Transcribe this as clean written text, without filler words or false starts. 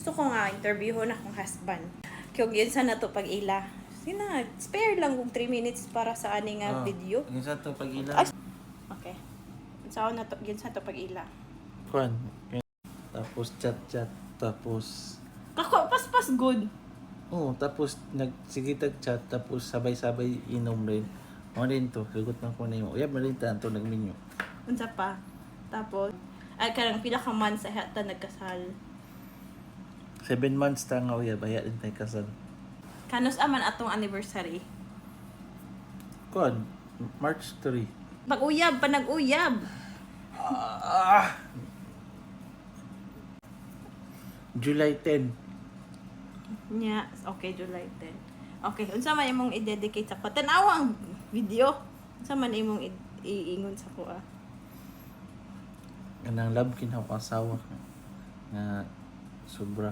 Gusto ko nga interviewon akong husband. Kung yun sa nato pag-ila. Sina, spare lang kung 3 minutes para sa aning video. Yung sa to pag-ila. Okay. Saan na to, yun sa to pag-ila. Kuan. Tapos chat-chat. Tapos... Kako, pas good. Oo, tapos sige tag-chat. Tapos sabay-sabay inom rin. Ano rin to. Sagot na ko na yung... Uyab na rin tanto nag-menu. Unsa pa. Tapos, ay karang pila ka months sa hata nagkasal. 7 months ta nga uyab.Aya din tayo kasal. Kanos aman atong anniversary. Kuan. March 3. Pag-uyab, panag-uyab. July 10. Nya, okay, July 10. Okay, unsa man imong i-dedicate sa ko? Tanawa ang video. Unsa man imong iingon sa ko ah? Anang love kinaw asawa nga sobra